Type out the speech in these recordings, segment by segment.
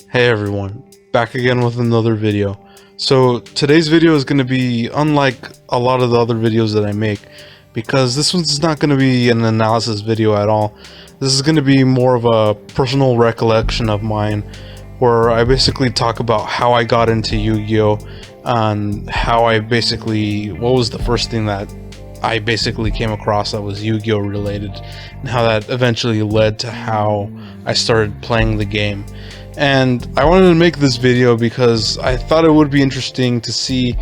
Hey everyone, back again with another video. So today's video is going to be unlike a lot of the other videos that I make, because this one's not going to be an analysis video at all. This is going to be more of a personal recollection of mine, where I basically talk about how I got into Yu-Gi-Oh! And how I what was the first thing that I basically came across that was Yu-Gi-Oh! Related, and how that eventually led to how I started playing the game. And I wanted to make this video because I thought it would be interesting to see,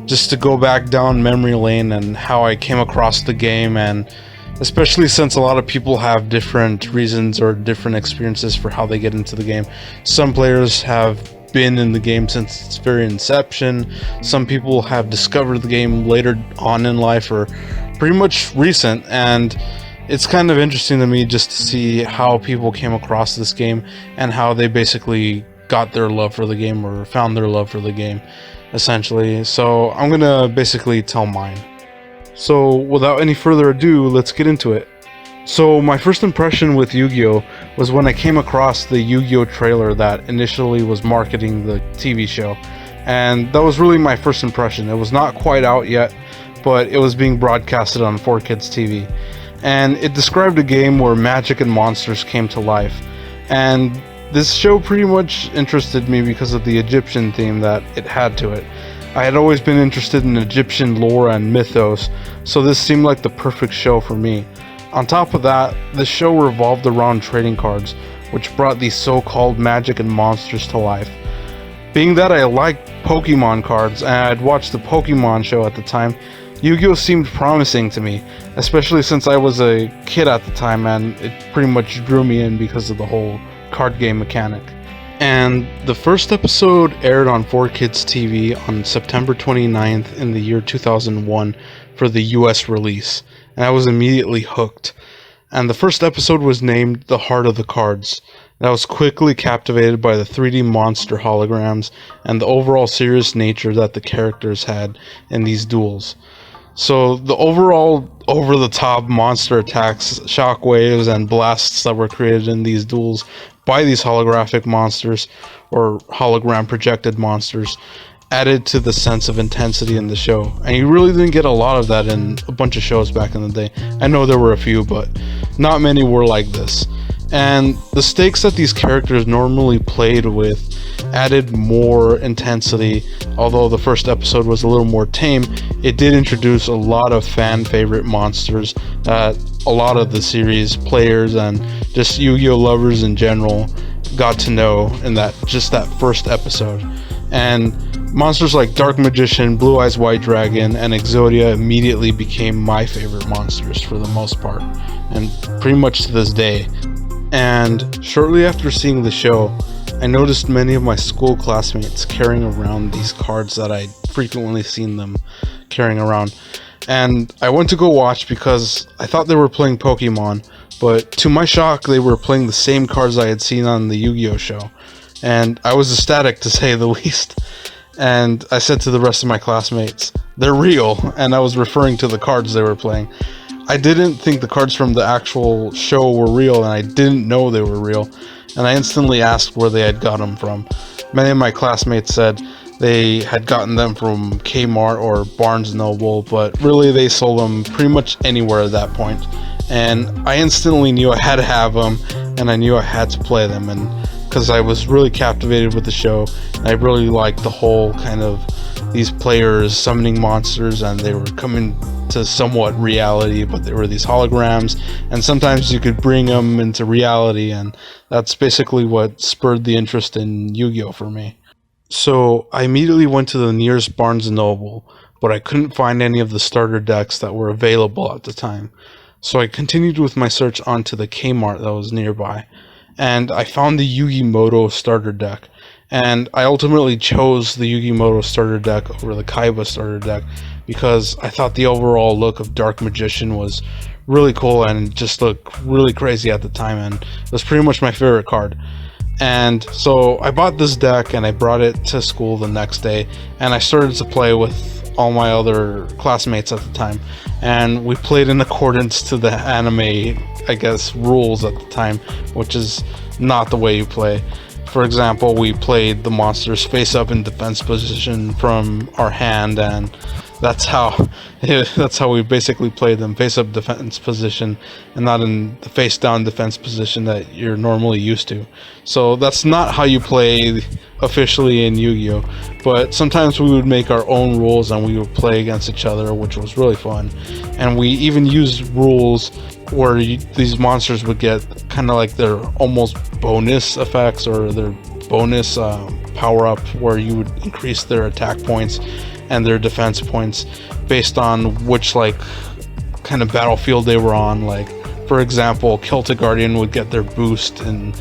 just to go back down memory lane and how I came across the game, and especially since a lot of people have different reasons or different experiences for how they get into the game. Some players have been in the game since its very inception. Some people have discovered the game later on in life or pretty much recent, and it's kind of interesting to me just to see how people came across this game and how they basically got their love for the game, or found their love for the game, essentially. So I'm gonna basically tell mine. So without any further ado, let's get into it. So my first impression with Yu-Gi-Oh! Was when I came across the Yu-Gi-Oh! Trailer that initially was marketing the TV show. And that was really my first impression. It was not quite out yet, but it was being broadcasted on 4Kids TV. And it described a game where magic and monsters came to life. And this show pretty much interested me because of the Egyptian theme that it had to it. I had always been interested in Egyptian lore and mythos, so this seemed like the perfect show for me. On top of that, the show revolved around trading cards, which brought these so-called magic and monsters to life. Being that I liked Pokemon cards and I'd watched the Pokemon show at the time, Yu-Gi-Oh! Seemed promising to me, especially since I was a kid at the time and it pretty much drew me in because of the whole card game mechanic. And the first episode aired on 4Kids TV on September 29th in the year 2001 for the US release, and I was immediately hooked. And the first episode was named The Heart of the Cards, and I was quickly captivated by the 3D monster holograms and the overall serious nature that the characters had in these duels. So the overall over-the-top monster attacks, shockwaves, and blasts that were created in these duels by these holographic monsters, or hologram projected monsters, added to the sense of intensity in the show. And you really didn't get a lot of that in a bunch of shows back in the day. I know there were a few, but not many were like this. And the stakes that these characters normally played with added more intensity. Although the first episode was a little more tame, it did introduce a lot of fan favorite monsters that a lot of the series players and just Yu-Gi-Oh! Lovers in general got to know in that first episode. And monsters like Dark Magician, Blue Eyes White Dragon, and Exodia immediately became my favorite monsters for the most part, and pretty much to this day. And shortly after seeing the show, I noticed many of my school classmates carrying around these cards that I'd frequently seen them carrying around. And I went to go watch because I thought they were playing Pokemon, but to my shock, they were playing the same cards I had seen on the Yu-Gi-Oh! Show. And I was ecstatic, to say the least. And I said to the rest of my classmates, "They're real," and I was referring to the cards they were playing. I didn't think the cards from the actual show were real, and I didn't know they were real, and I instantly asked where they had got them from. Many of my classmates said they had gotten them from Kmart or Barnes & Noble, but really they sold them pretty much anywhere at that point. And I instantly knew I had to have them, and I knew I had to play them, and because I was really captivated with the show, and I really liked the whole kind of these players summoning monsters, and they were coming to somewhat reality, but they were these holograms, and sometimes you could bring them into reality, and that's basically what spurred the interest in Yu-Gi-Oh! For me. So I immediately went to the nearest Barnes & Noble, but I couldn't find any of the starter decks that were available at the time. So I continued with my search onto the Kmart that was nearby, and I found the Yugimoto starter deck. And I ultimately chose the Yugimoto starter deck over the Kaiba starter deck because I thought the overall look of Dark Magician was really cool and just looked really crazy at the time, and it was pretty much my favorite card. And so I bought this deck and I brought it to school the next day, and I started to play with all my other classmates at the time, and we played in accordance to the anime, I guess, rules at the time, which is not the way you play. For example, we played the monsters face up in defense position from our hand, and that's how we basically played them, face up defense position and not in the face down defense position that you're normally used to. So that's not how you play officially in Yu-Gi-Oh, but sometimes we would make our own rules and we would play against each other, which was really fun. And we even used rules where these monsters would get kind of like their almost bonus effects or their bonus power up, where you would increase their attack points and their defense points based on which like kind of battlefield they were on. Like, for example, Celtic Guardian would get their boost in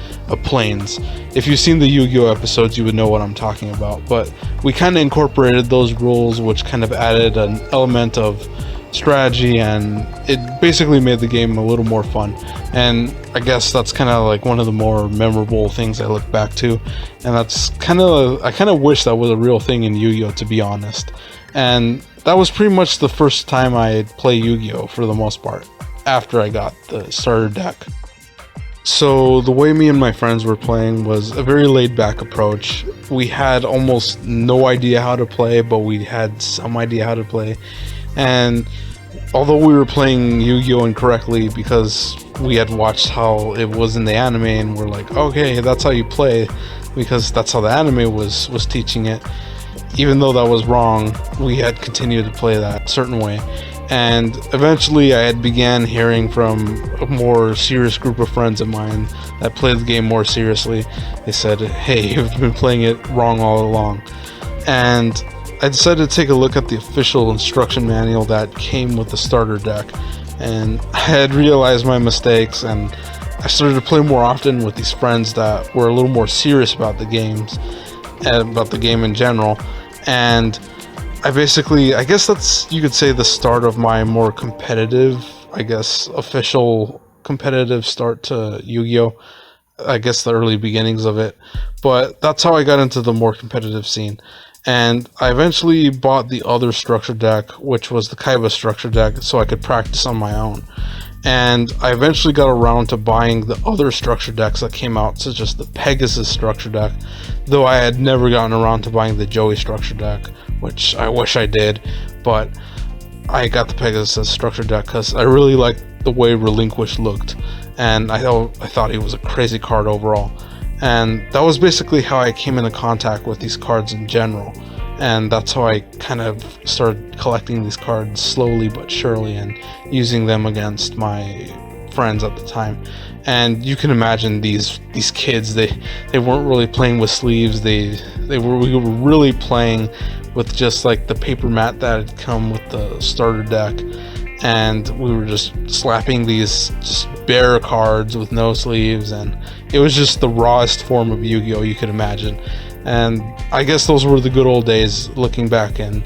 plains. If you've seen the Yu-Gi-Oh episodes, you would know what I'm talking about. But we kind of incorporated those rules, which kind of added an element of strategy, and it basically made the game a little more fun. And I guess that's kind of like one of the more memorable things I look back to, and that's kind of, I kind of wish that was a real thing in Yu-Gi-Oh, to be honest. And that was pretty much the first time I'd play Yu-Gi-Oh for the most part, after I got the starter deck. So the way me and my friends were playing was a very laid-back approach. We had almost no idea how to play, but we had some idea how to play. And although we were playing Yu-Gi-Oh incorrectly because we had watched how it was in the anime, and we're like, okay, that's how you play, because that's how the anime was teaching it. Even though that was wrong, we had continued to play that certain way. And eventually I had began hearing from a more serious group of friends of mine that played the game more seriously. They said, hey, you've been playing it wrong all along. And I decided to take a look at the official instruction manual that came with the starter deck, and I had realized my mistakes, and I started to play more often with these friends that were a little more serious about the games and about the game in general. And I basically, I guess that's, you could say, the start of my more competitive, I guess, official competitive start to Yu-Gi-Oh! I guess the early beginnings of it. But that's how I got into the more competitive scene. And I eventually bought the other structure deck, which was the Kaiba structure deck, so I could practice on my own. And I eventually got around to buying the other structure decks that came out, such as the Pegasus structure deck, though I had never gotten around to buying the Joey structure deck, which I wish I did. But I got the Pegasus structure deck because I really liked the way Relinquish looked, and I thought he was a crazy card overall. And that was basically how I came into contact with these cards in general, and that's how I kind of started collecting these cards slowly but surely and using them against my friends at the time. And you can imagine these kids, they weren't really playing with sleeves. we were really playing with just like the paper mat that had come with the starter deck, and we were just slapping these just bare cards with no sleeves, and it was just the rawest form of Yu-Gi-Oh you could imagine. And I guess those were the good old days, looking back in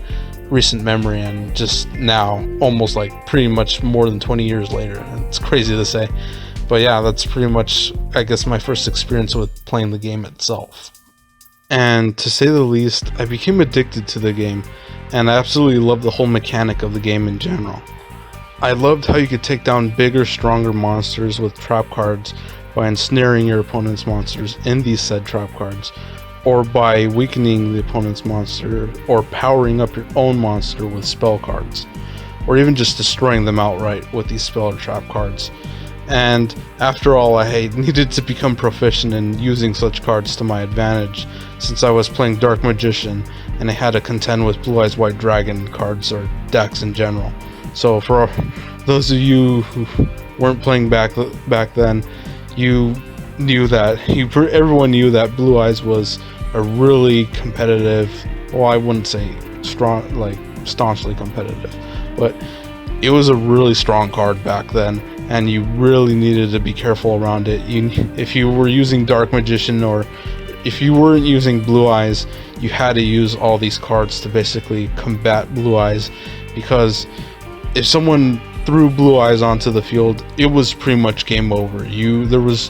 recent memory, and just now, almost like pretty much more than 20 years later. It's crazy to say, but yeah, that's pretty much, I guess, my first experience with playing the game itself. And to say the least, I became addicted to the game, and I absolutely loved the whole mechanic of the game in general. I loved how you could take down bigger, stronger monsters with trap cards by ensnaring your opponent's monsters in these said trap cards, or by weakening the opponent's monster, or powering up your own monster with spell cards, or even just destroying them outright with these spell or trap cards. And after all, I needed to become proficient in using such cards to my advantage, since I was playing Dark Magician and I had to contend with Blue Eyes White Dragon cards or decks in general. So for those of you who weren't playing back then, you knew that everyone knew that Blue Eyes was a really competitive, well, I wouldn't say strong, like staunchly competitive, but it was a really strong card back then, and you really needed to be careful around it. If you were using Dark Magician, or if you weren't using Blue Eyes, you had to use all these cards to basically combat Blue Eyes, because if someone threw Blue Eyes onto the field, it was pretty much game over. There was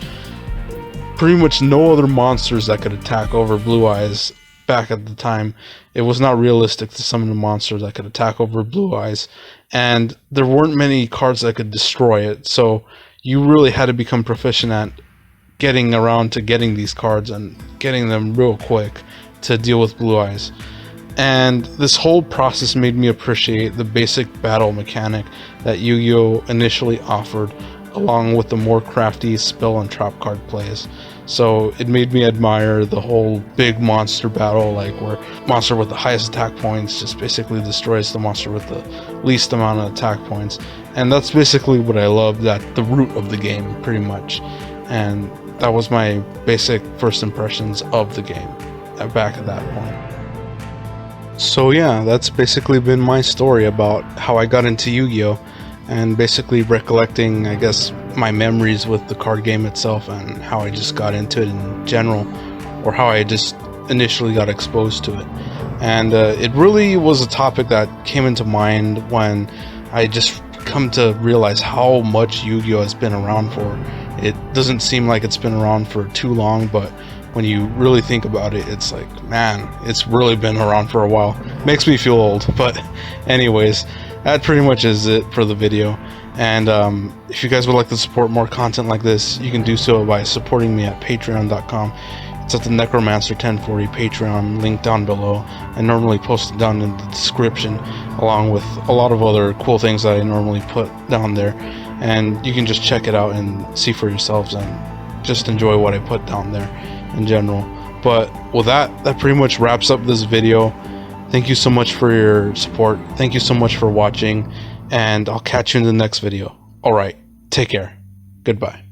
pretty much no other monsters that could attack over Blue Eyes back at the time, it was not realistic to summon a monster that could attack over Blue Eyes, and there weren't many cards that could destroy it, so you really had to become proficient at getting around to getting these cards and getting them real quick to deal with Blue Eyes. And this whole process made me appreciate the basic battle mechanic that Yu-Gi-Oh! Initially offered, along with the more crafty spell and trap card plays. So it made me admire the whole big monster battle, like where monster with the highest attack points just basically destroys the monster with the least amount of attack points. And that's basically what I loved at the root of the game, pretty much. And that was my basic first impressions of the game back at that point. So yeah, that's basically been my story about how I got into Yu-Gi-Oh! And basically recollecting, I guess, my memories with the card game itself and how I just got into it in general, or how I just initially got exposed to it. And it really was a topic that came into mind when I just come to realize how much Yu-Gi-Oh! Has been around for. It doesn't seem like it's been around for too long, but when you really think about it, it's like, man, it's really been around for a while. Makes me feel old, but anyways, that pretty much is it for the video. And if you guys would like to support more content like this, you can do so by supporting me at patreon.com. It's at the Necromancer1040 Patreon, link down below. I normally post it down in the description, along with a lot of other cool things that I normally put down there. And you can just check it out and see for yourselves and just enjoy what I put down there in general. But with that pretty much wraps up this video. Thank you so much for your support. Thank you so much for watching, and I'll catch you in the next video. Alright, take care. Goodbye.